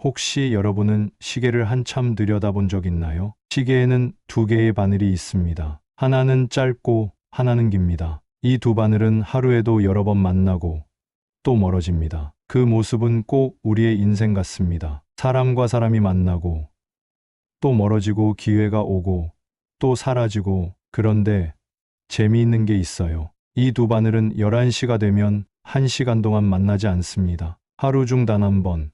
혹시 여러분은 시계를 한참 들여다본 적 있나요? 시계에는 두 개의 바늘이 있습니다. 하나는 짧고 하나는 깁니다. 이 두 바늘은 하루에도 여러 번 만나고 또 멀어집니다. 그 모습은 꼭 우리의 인생 같습니다. 사람과 사람이 만나고 또 멀어지고 기회가 오고 또 사라지고. 그런데 재미있는 게 있어요. 이 두 바늘은 11시가 되면 1시간 동안 만나지 않습니다. 하루 중 단 한 번,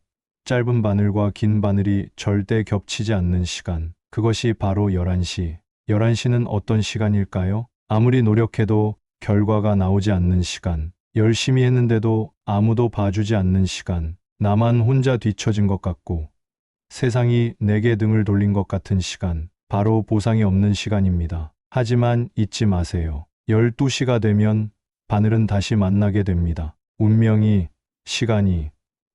짧은 바늘과 긴 바늘이 절대 겹치지 않는 시간. 그것이 바로 11시. 11시는 어떤 시간일까요? 아무리 노력해도 결과가 나오지 않는 시간. 열심히 했는데도 아무도 봐주지 않는 시간. 나만 혼자 뒤처진 것 같고 세상이 내게 등을 돌린 것 같은 시간. 바로 보상이 없는 시간입니다. 하지만 잊지 마세요. 12시가 되면 바늘은 다시 만나게 됩니다. 운명이, 시간이,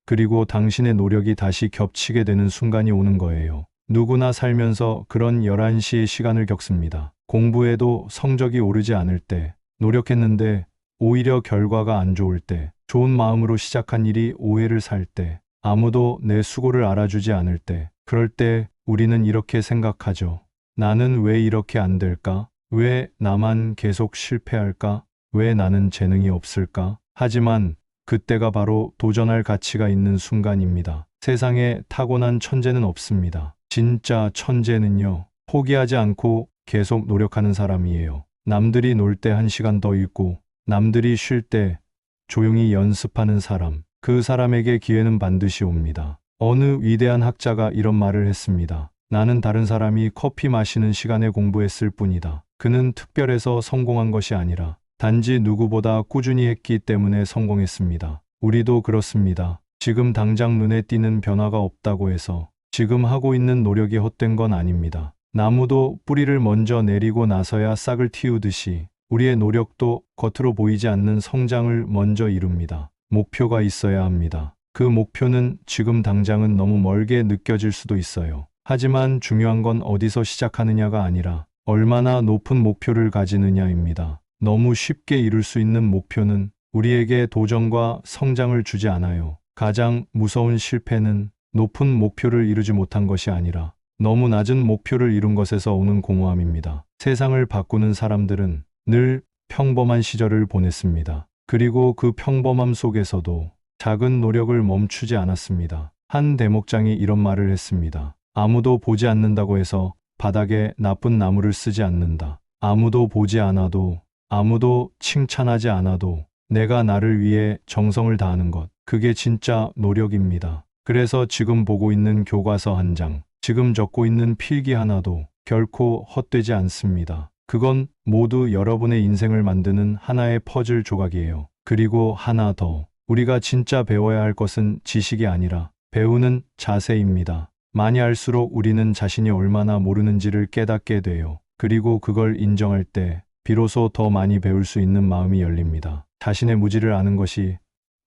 그리고 당신의 노력이 다시 겹치게 되는 순간이 오는 거예요. 누구나 살면서 그런 11시의 시간을 겪습니다. 공부에도 성적이 오르지 않을 때, 노력했는데 오히려 결과가 안 좋을 때, 좋은 마음으로 시작한 일이 오해를 살 때, 아무도 내 수고를 알아주지 않을 때, 그럴 때 우리는 이렇게 생각하죠. 나는 왜 이렇게 안 될까? 왜 나만 계속 실패할까? 왜 나는 재능이 없을까? 하지만 그때가 바로 도전할 가치가 있는 순간입니다. 세상에 타고난 천재는 없습니다. 진짜 천재는요, 포기하지 않고 계속 노력하는 사람이에요. 남들이 놀 때 1시간 더 읽고, 남들이 쉴 때 조용히 연습하는 사람. 그 사람에게 기회는 반드시 옵니다. 어느 위대한 학자가 이런 말을 했습니다. 나는 다른 사람이 커피 마시는 시간에 공부했을 뿐이다. 그는 특별해서 성공한 것이 아니라 단지 누구보다 꾸준히 했기 때문에 성공했습니다. 우리도 그렇습니다. 지금 당장 눈에 띄는 변화가 없다고 해서 지금 하고 있는 노력이 헛된 건 아닙니다. 나무도 뿌리를 먼저 내리고 나서야 싹을 틔우듯이 우리의 노력도 겉으로 보이지 않는 성장을 먼저 이룹니다. 목표가 있어야 합니다. 그 목표는 지금 당장은 너무 멀게 느껴질 수도 있어요. 하지만 중요한 건 어디서 시작하느냐가 아니라 얼마나 높은 목표를 가지느냐입니다. 너무 쉽게 이룰 수 있는 목표는 우리에게 도전과 성장을 주지 않아요. 가장 무서운 실패는 높은 목표를 이루지 못한 것이 아니라 너무 낮은 목표를 이룬 것에서 오는 공허함입니다. 세상을 바꾸는 사람들은 늘 평범한 시절을 보냈습니다. 그리고 그 평범함 속에서도 작은 노력을 멈추지 않았습니다. 한 대목장이 이런 말을 했습니다. 아무도 보지 않는다고 해서 바닥에 나쁜 나무를 쓰지 않는다. 아무도 보지 않아도, 아무도 칭찬하지 않아도 내가 나를 위해 정성을 다하는 것, 그게 진짜 노력입니다. 그래서 지금 보고 있는 교과서 한 장, 지금 적고 있는 필기 하나도 결코 헛되지 않습니다. 그건 모두 여러분의 인생을 만드는 하나의 퍼즐 조각이에요. 그리고 하나 더, 우리가 진짜 배워야 할 것은 지식이 아니라 배우는 자세입니다. 많이 알수록 우리는 자신이 얼마나 모르는지를 깨닫게 돼요. 그리고 그걸 인정할 때 비로소 더 많이 배울 수 있는 마음이 열립니다. 자신의 무지를 아는 것이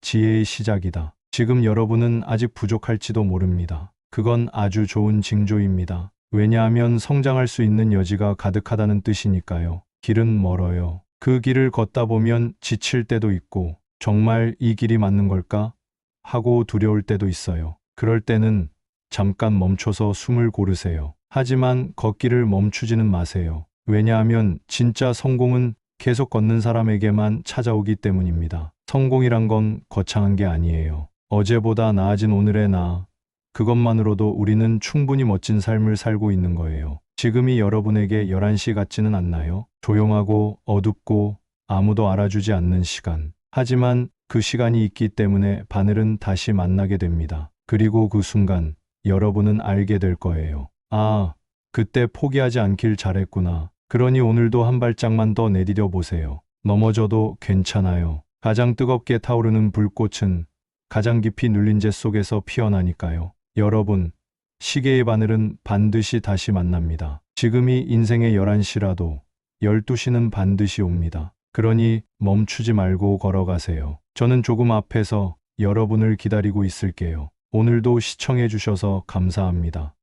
지혜의 시작이다. 지금 여러분은 아직 부족할지도 모릅니다. 그건 아주 좋은 징조입니다. 왜냐하면 성장할 수 있는 여지가 가득하다는 뜻이니까요. 길은 멀어요. 그 길을 걷다 보면 지칠 때도 있고, 정말 이 길이 맞는 걸까? 하고 두려울 때도 있어요. 그럴 때는 잠깐 멈춰서 숨을 고르세요. 하지만 걷기를 멈추지는 마세요. 왜냐하면 진짜 성공은 계속 걷는 사람에게만 찾아오기 때문입니다. 성공이란 건 거창한 게 아니에요. 어제보다 나아진 오늘의 나, 그것만으로도 우리는 충분히 멋진 삶을 살고 있는 거예요. 지금이 여러분에게 11시 같지는 않나요? 조용하고 어둡고 아무도 알아주지 않는 시간. 하지만 그 시간이 있기 때문에 바늘은 다시 만나게 됩니다. 그리고 그 순간 여러분은 알게 될 거예요. 아, 그때 포기하지 않길 잘했구나. 그러니 오늘도 한 발짝만 더 내디뎌 보세요. 넘어져도 괜찮아요. 가장 뜨겁게 타오르는 불꽃은 가장 깊이 눌린 재 속에서 피어나니까요. 여러분, 시계의 바늘은 반드시 다시 만납니다. 지금이 인생의 11시라도 12시는 반드시 옵니다. 그러니 멈추지 말고 걸어가세요. 저는 조금 앞에서 여러분을 기다리고 있을게요. 오늘도 시청해 주셔서 감사합니다.